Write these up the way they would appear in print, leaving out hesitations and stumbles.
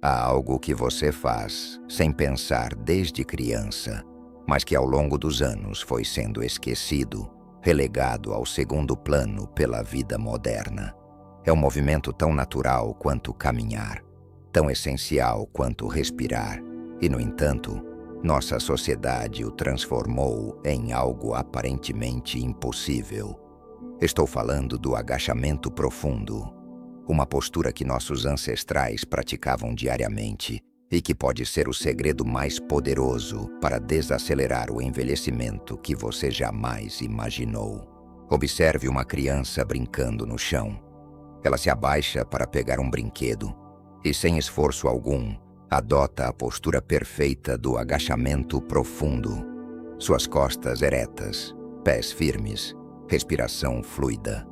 Há algo que você faz sem pensar desde criança, mas que ao longo dos anos foi sendo esquecido, relegado ao segundo plano pela vida moderna. É um movimento tão natural quanto caminhar, tão essencial quanto respirar, e, no entanto, nossa sociedade o transformou em algo aparentemente impossível. Estou falando do agachamento profundo, uma postura que nossos ancestrais praticavam diariamente e que pode ser o segredo mais poderoso para desacelerar o envelhecimento que você jamais imaginou. Observe uma criança brincando no chão. Ela se abaixa para pegar um brinquedo e, sem esforço algum, adota a postura perfeita do agachamento profundo. Suas costas eretas, pés firmes, respiração fluida.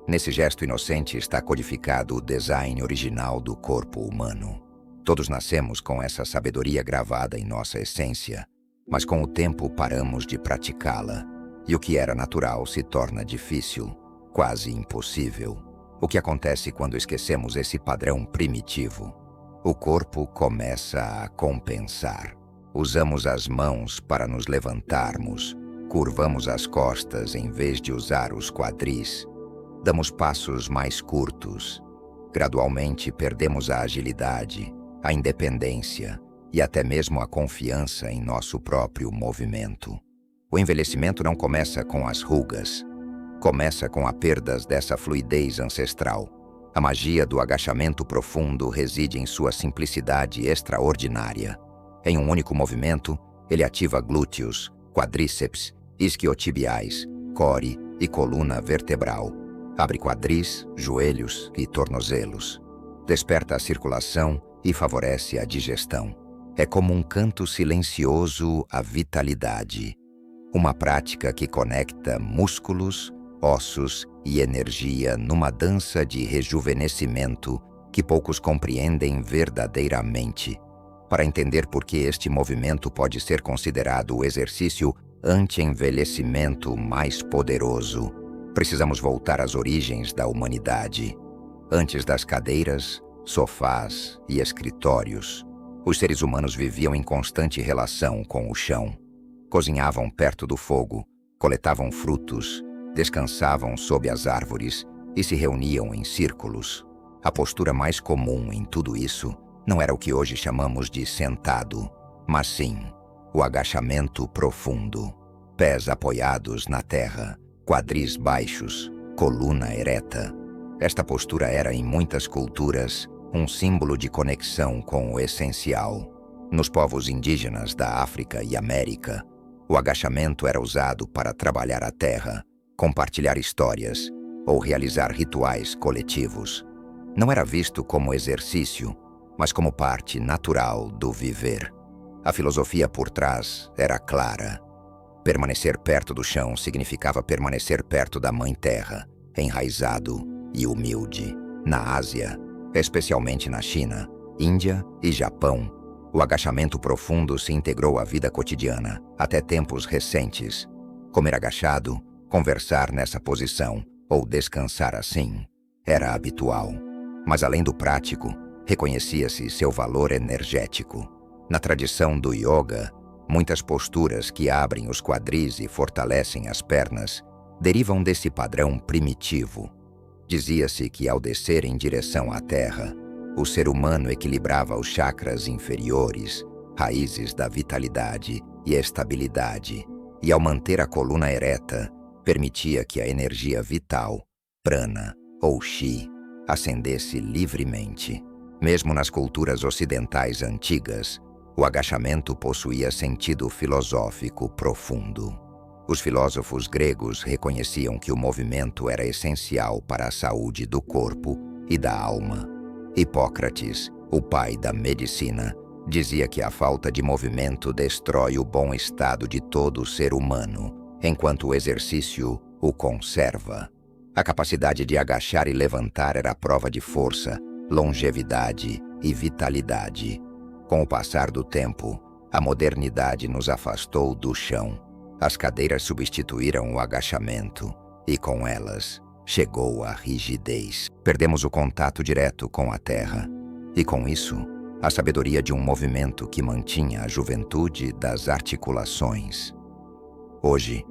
Nesse gesto inocente está codificado o design original do corpo humano. Todos nascemos com essa sabedoria gravada em nossa essência, mas com o tempo paramos de praticá-la, e o que era natural se torna difícil, quase impossível. O que acontece quando esquecemos esse padrão primitivo? O corpo começa a compensar. Usamos as mãos para nos levantarmos, curvamos as costas em vez de usar os quadris, damos passos mais curtos. Gradualmente perdemos a agilidade, a independência e até mesmo a confiança em nosso próprio movimento. O envelhecimento não começa com as rugas. Começa com a perda dessa fluidez ancestral. A magia do agachamento profundo reside em sua simplicidade extraordinária. Em um único movimento, ele ativa glúteos, quadríceps, isquiotibiais, core e coluna vertebral. Abre quadris, joelhos e tornozelos. Desperta a circulação e favorece a digestão. É como um canto silencioso à vitalidade. Uma prática que conecta músculos, ossos e energia numa dança de rejuvenescimento que poucos compreendem verdadeiramente. Para entender por que este movimento pode ser considerado o exercício anti-envelhecimento mais poderoso, precisamos voltar às origens da humanidade. Antes das cadeiras, sofás e escritórios, os seres humanos viviam em constante relação com o chão. Cozinhavam perto do fogo, coletavam frutos, descansavam sob as árvores e se reuniam em círculos. A postura mais comum em tudo isso não era o que hoje chamamos de sentado, mas sim o agachamento profundo. Pés apoiados na terra, quadris baixos, coluna ereta. Esta postura era, em muitas culturas, um símbolo de conexão com o essencial. Nos povos indígenas da África e América, o agachamento era usado para trabalhar a terra, compartilhar histórias ou realizar rituais coletivos. Não era visto como exercício, mas como parte natural do viver. A filosofia por trás era clara. Permanecer perto do chão significava permanecer perto da Mãe Terra, enraizado e humilde. Na Ásia, especialmente na China, Índia e Japão, o agachamento profundo se integrou à vida cotidiana, até tempos recentes. Comer agachado, conversar nessa posição ou descansar assim era habitual. Mas além do prático, reconhecia-se seu valor energético. Na tradição do yoga, muitas posturas que abrem os quadris e fortalecem as pernas derivam desse padrão primitivo. Dizia-se que ao descer em direção à terra, o ser humano equilibrava os chakras inferiores, raízes da vitalidade e estabilidade, e ao manter a coluna ereta, permitia que a energia vital, prana ou chi, ascendesse livremente. Mesmo nas culturas ocidentais antigas, o agachamento possuía sentido filosófico profundo. Os filósofos gregos reconheciam que o movimento era essencial para a saúde do corpo e da alma. Hipócrates, o pai da medicina, dizia que a falta de movimento destrói o bom estado de todo ser humano, enquanto o exercício o conserva. A capacidade de agachar e levantar era a prova de força, longevidade e vitalidade. Com o passar do tempo, a modernidade nos afastou do chão. As cadeiras substituíram o agachamento e, com elas, chegou a rigidez. Perdemos o contato direto com a terra e, com isso, a sabedoria de um movimento que mantinha a juventude das articulações. Hoje,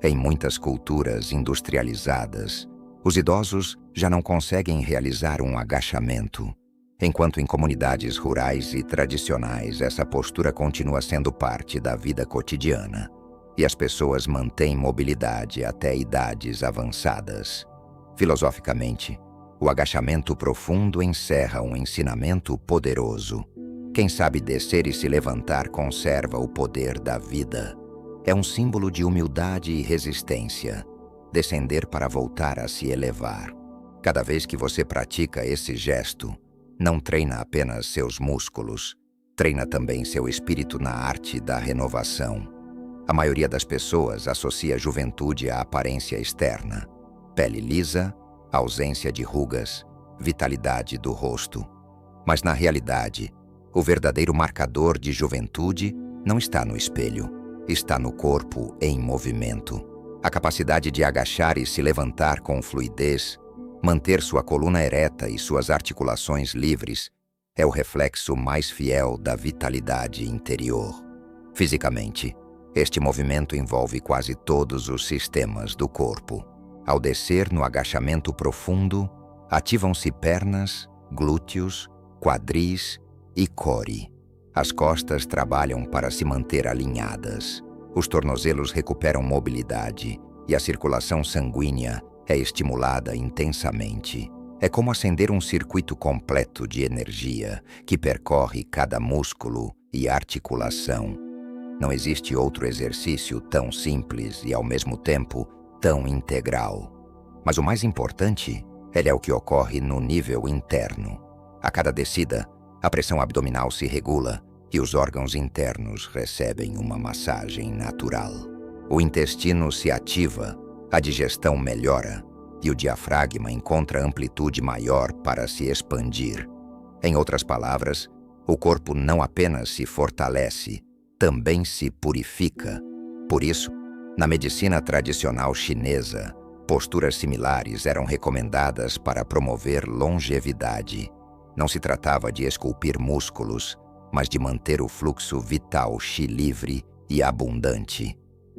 em muitas culturas industrializadas, os idosos já não conseguem realizar um agachamento, enquanto em comunidades rurais e tradicionais essa postura continua sendo parte da vida cotidiana, e as pessoas mantêm mobilidade até idades avançadas. Filosoficamente, o agachamento profundo encerra um ensinamento poderoso. Quem sabe descer e se levantar conserva o poder da vida. É um símbolo de humildade e resistência. Descender para voltar a se elevar. Cada vez que você pratica esse gesto, não treina apenas seus músculos, treina também seu espírito na arte da renovação. A maioria das pessoas associa a juventude à aparência externa. Pele lisa, ausência de rugas, vitalidade do rosto. Mas na realidade, o verdadeiro marcador de juventude não está no espelho, está no corpo em movimento. A capacidade de agachar e se levantar com fluidez, manter sua coluna ereta e suas articulações livres, é o reflexo mais fiel da vitalidade interior. Fisicamente, este movimento envolve quase todos os sistemas do corpo. Ao descer no agachamento profundo, ativam-se pernas, glúteos, quadris e core. As costas trabalham para se manter alinhadas. Os tornozelos recuperam mobilidade e a circulação sanguínea é estimulada intensamente. É como acender um circuito completo de energia que percorre cada músculo e articulação. Não existe outro exercício tão simples e, ao mesmo tempo, tão integral. Mas o mais importante, ele é o que ocorre no nível interno. A cada descida, a pressão abdominal se regula e os órgãos internos recebem uma massagem natural. O intestino se ativa, a digestão melhora e o diafragma encontra amplitude maior para se expandir. Em outras palavras, o corpo não apenas se fortalece, também se purifica. Por isso, na medicina tradicional chinesa, posturas similares eram recomendadas para promover longevidade. Não se tratava de esculpir músculos, mas de manter o fluxo vital chi livre e abundante.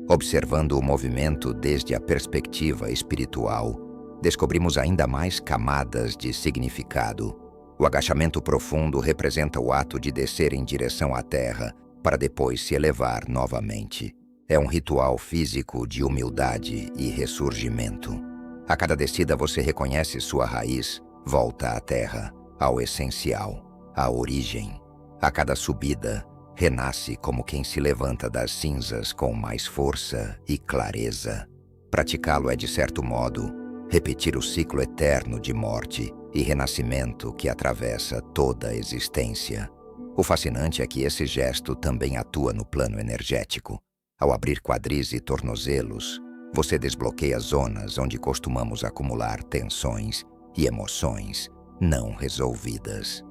Observando o movimento desde a perspectiva espiritual, descobrimos ainda mais camadas de significado. O agachamento profundo representa o ato de descer em direção à terra para depois se elevar novamente. É um ritual físico de humildade e ressurgimento. A cada descida você reconhece sua raiz, volta à terra, ao essencial, à origem. A cada subida, renasce como quem se levanta das cinzas com mais força e clareza. Praticá-lo é, de certo modo, repetir o ciclo eterno de morte e renascimento que atravessa toda a existência. O fascinante é que esse gesto também atua no plano energético. Ao abrir quadris e tornozelos, você desbloqueia zonas onde costumamos acumular tensões e emoções não resolvidas.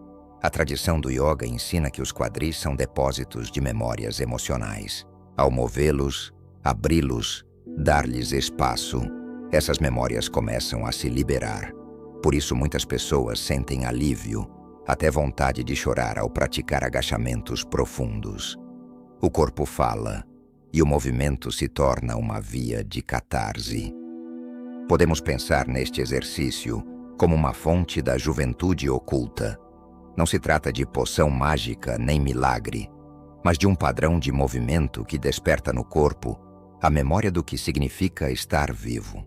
A tradição do yoga ensina que os quadris são depósitos de memórias emocionais. Ao movê-los, abri-los, dar-lhes espaço, essas memórias começam a se liberar. Por isso muitas pessoas sentem alívio, até vontade de chorar ao praticar agachamentos profundos. O corpo fala, e o movimento se torna uma via de catarse. Podemos pensar neste exercício como uma fonte da juventude oculta. Não se trata de poção mágica nem milagre, mas de um padrão de movimento que desperta no corpo a memória do que significa estar vivo.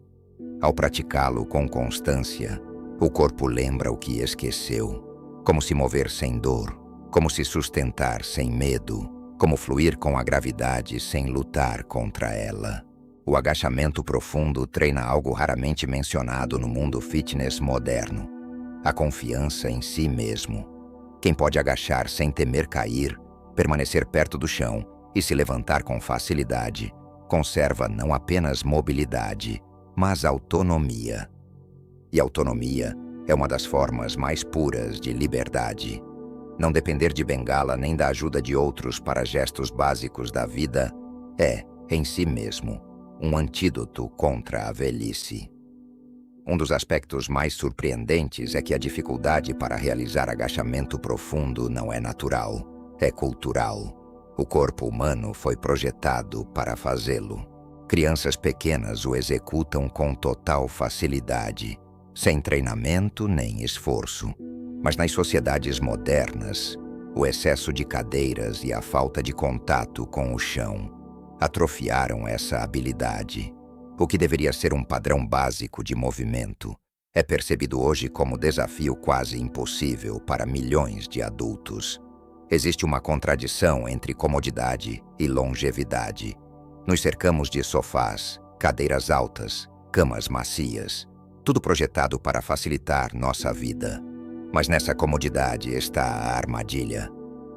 Ao praticá-lo com constância, o corpo lembra o que esqueceu, como se mover sem dor, como se sustentar sem medo, como fluir com a gravidade sem lutar contra ela. O agachamento profundo treina algo raramente mencionado no mundo fitness moderno: a confiança em si mesmo. Quem pode agachar sem temer cair, permanecer perto do chão e se levantar com facilidade, conserva não apenas mobilidade, mas autonomia. E autonomia é uma das formas mais puras de liberdade. Não depender de bengala nem da ajuda de outros para gestos básicos da vida é, em si mesmo, um antídoto contra a velhice. Um dos aspectos mais surpreendentes é que a dificuldade para realizar agachamento profundo não é natural, é cultural. O corpo humano foi projetado para fazê-lo. Crianças pequenas o executam com total facilidade, sem treinamento nem esforço. Mas nas sociedades modernas, o excesso de cadeiras e a falta de contato com o chão atrofiaram essa habilidade. O que deveria ser um padrão básico de movimento é percebido hoje como desafio quase impossível para milhões de adultos. Existe uma contradição entre comodidade e longevidade. Nos cercamos de sofás, cadeiras altas, camas macias, tudo projetado para facilitar nossa vida. Mas nessa comodidade está a armadilha.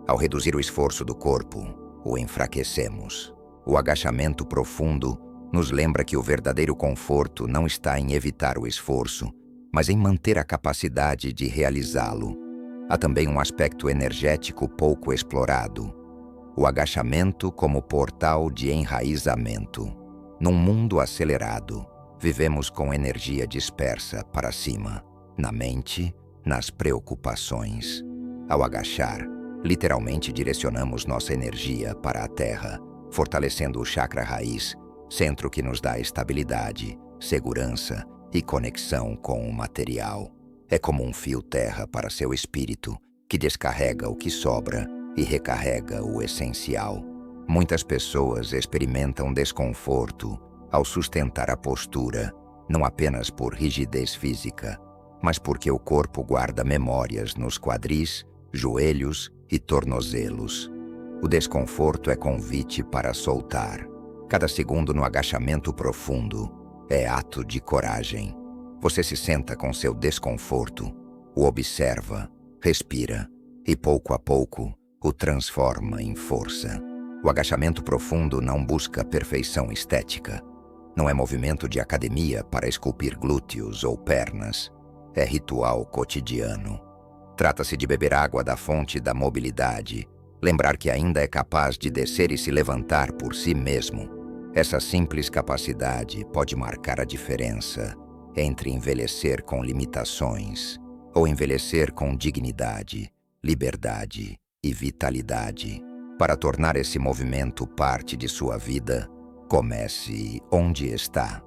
Ao reduzir o esforço do corpo, o enfraquecemos. O agachamento profundo nos lembra que o verdadeiro conforto não está em evitar o esforço, mas em manter a capacidade de realizá-lo. Há também um aspecto energético pouco explorado. O agachamento como portal de enraizamento. Num mundo acelerado, vivemos com energia dispersa para cima, na mente, nas preocupações. Ao agachar, literalmente direcionamos nossa energia para a terra, fortalecendo o chakra raiz, centro que nos dá estabilidade, segurança e conexão com o material. É como um fio terra para seu espírito, que descarrega o que sobra e recarrega o essencial. Muitas pessoas experimentam desconforto ao sustentar a postura, não apenas por rigidez física, mas porque o corpo guarda memórias nos quadris, joelhos e tornozelos. O desconforto é convite para soltar. Cada segundo no agachamento profundo é ato de coragem. Você se senta com seu desconforto, o observa, respira e pouco a pouco o transforma em força. O agachamento profundo não busca perfeição estética. Não é movimento de academia para esculpir glúteos ou pernas. É ritual cotidiano. Trata-se de beber água da fonte da mobilidade, lembrar que ainda é capaz de descer e se levantar por si mesmo. Essa simples capacidade pode marcar a diferença entre envelhecer com limitações ou envelhecer com dignidade, liberdade e vitalidade. Para tornar esse movimento parte de sua vida, comece onde está.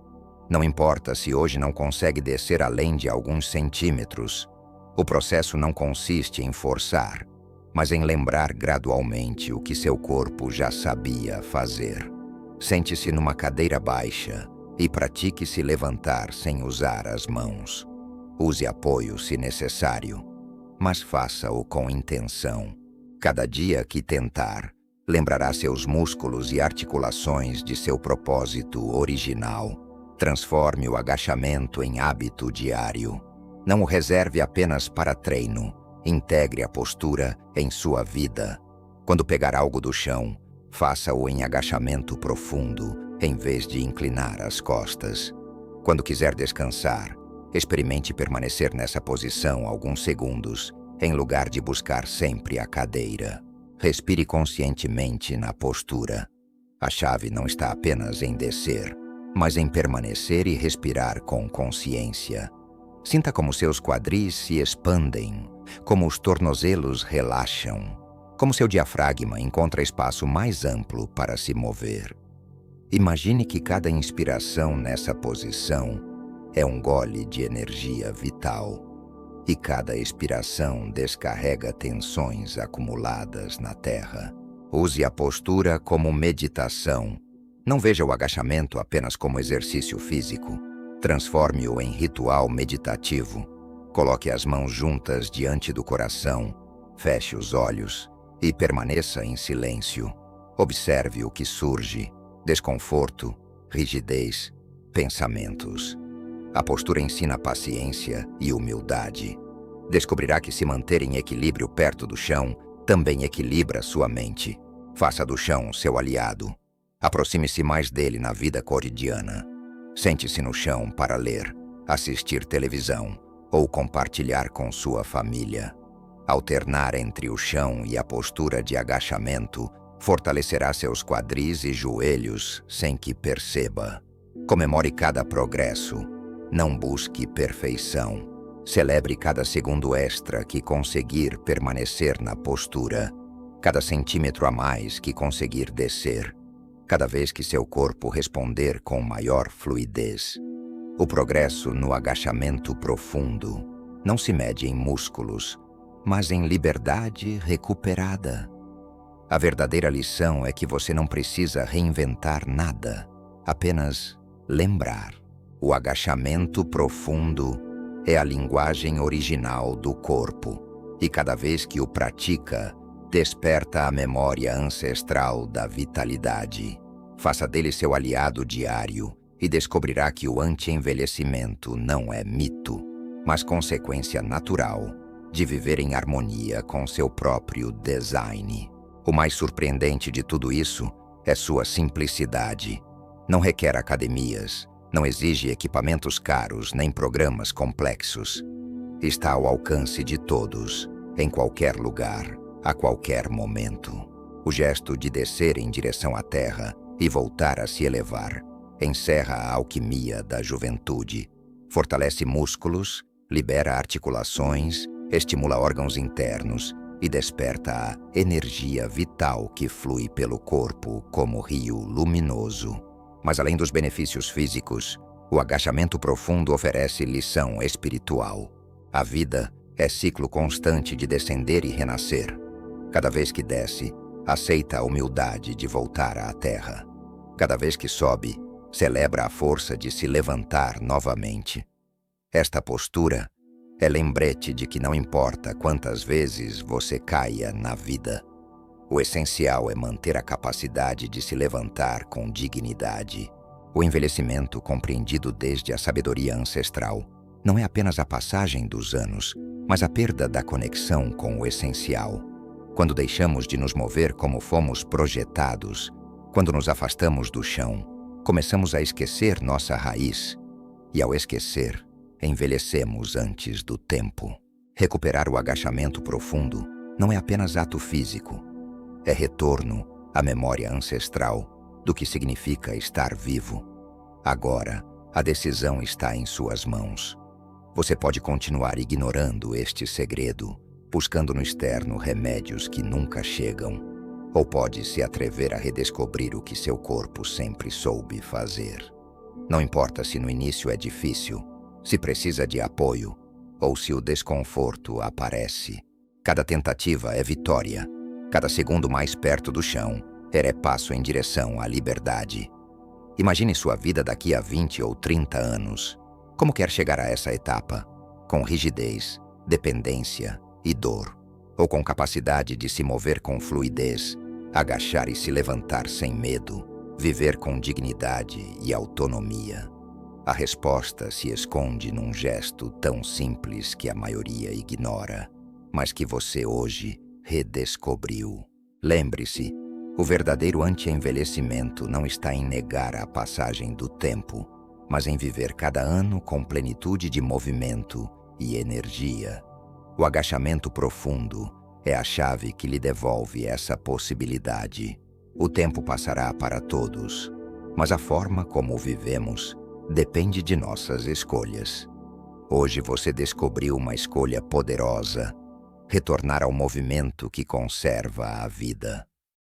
Não importa se hoje não consegue descer além de alguns centímetros. O processo não consiste em forçar, mas em lembrar gradualmente o que seu corpo já sabia fazer. Sente-se numa cadeira baixa e pratique se levantar sem usar as mãos. Use apoio se necessário, mas faça-o com intenção. Cada dia que tentar, lembrará seus músculos e articulações de seu propósito original. Transforme o agachamento em hábito diário. Não o reserve apenas para treino. Integre a postura em sua vida. Quando pegar algo do chão, faça-o em agachamento profundo, em vez de inclinar as costas. Quando quiser descansar, experimente permanecer nessa posição alguns segundos, em lugar de buscar sempre a cadeira. Respire conscientemente na postura. A chave não está apenas em descer, mas em permanecer e respirar com consciência. Sinta como seus quadris se expandem, como os tornozelos relaxam, como seu diafragma encontra espaço mais amplo para se mover. Imagine que cada inspiração nessa posição é um gole de energia vital, e cada expiração descarrega tensões acumuladas na terra. Use a postura como meditação. Não veja o agachamento apenas como exercício físico. Transforme-o em ritual meditativo. Coloque as mãos juntas diante do coração, feche os olhos e permaneça em silêncio. Observe o que surge: desconforto, rigidez, pensamentos. A postura ensina paciência e humildade. Descobrirá que se manter em equilíbrio perto do chão também equilibra sua mente. Faça do chão seu aliado. Aproxime-se mais dele na vida cotidiana. Sente-se no chão para ler, assistir televisão ou compartilhar com sua família. Alternar entre o chão e a postura de agachamento fortalecerá seus quadris e joelhos sem que perceba. Comemore cada progresso. Não busque perfeição. Celebre cada segundo extra que conseguir permanecer na postura, cada centímetro a mais que conseguir descer, cada vez que seu corpo responder com maior fluidez. O progresso no agachamento profundo não se mede em músculos, mas em liberdade recuperada. A verdadeira lição é que você não precisa reinventar nada, apenas lembrar. O agachamento profundo é a linguagem original do corpo, e cada vez que o pratica, desperta a memória ancestral da vitalidade. Faça dele seu aliado diário e descobrirá que o anti-envelhecimento não é mito, mas consequência natural de viver em harmonia com seu próprio design. O mais surpreendente de tudo isso é sua simplicidade. Não requer academias, não exige equipamentos caros nem programas complexos. Está ao alcance de todos, em qualquer lugar, a qualquer momento. O gesto de descer em direção à terra e voltar a se elevar encerra a alquimia da juventude, fortalece músculos, libera articulações, estimula órgãos internos e desperta a energia vital que flui pelo corpo como rio luminoso. Mas além dos benefícios físicos, o agachamento profundo oferece lição espiritual. A vida é ciclo constante de descender e renascer. Cada vez que desce, aceita a humildade de voltar à terra. Cada vez que sobe, celebra a força de se levantar novamente. Esta postura é lembrete de que não importa quantas vezes você caia na vida, o essencial é manter a capacidade de se levantar com dignidade. O envelhecimento, compreendido desde a sabedoria ancestral, não é apenas a passagem dos anos, mas a perda da conexão com o essencial. Quando deixamos de nos mover como fomos projetados, quando nos afastamos do chão, começamos a esquecer nossa raiz. E ao esquecer, envelhecemos antes do tempo. Recuperar o agachamento profundo não é apenas ato físico, é retorno à memória ancestral do que significa estar vivo. Agora, a decisão está em suas mãos. Você pode continuar ignorando este segredo, buscando no externo remédios que nunca chegam, ou pode se atrever a redescobrir o que seu corpo sempre soube fazer. Não importa se no início é difícil, se precisa de apoio, ou se o desconforto aparece. Cada tentativa é vitória. Cada segundo mais perto do chão é passo em direção à liberdade. Imagine sua vida daqui a 20 ou 30 anos. Como quer chegar a essa etapa? Com rigidez, dependência e dor? Ou com capacidade de se mover com fluidez, agachar e se levantar sem medo, viver com dignidade e autonomia? A resposta se esconde num gesto tão simples que a maioria ignora, mas que você hoje redescobriu. Lembre-se, o verdadeiro anti-envelhecimento não está em negar a passagem do tempo, mas em viver cada ano com plenitude de movimento e energia. O agachamento profundo é a chave que lhe devolve essa possibilidade. O tempo passará para todos, mas a forma como o vivemos depende de nossas escolhas. Hoje você descobriu uma escolha poderosa: retornar ao movimento que conserva a vida.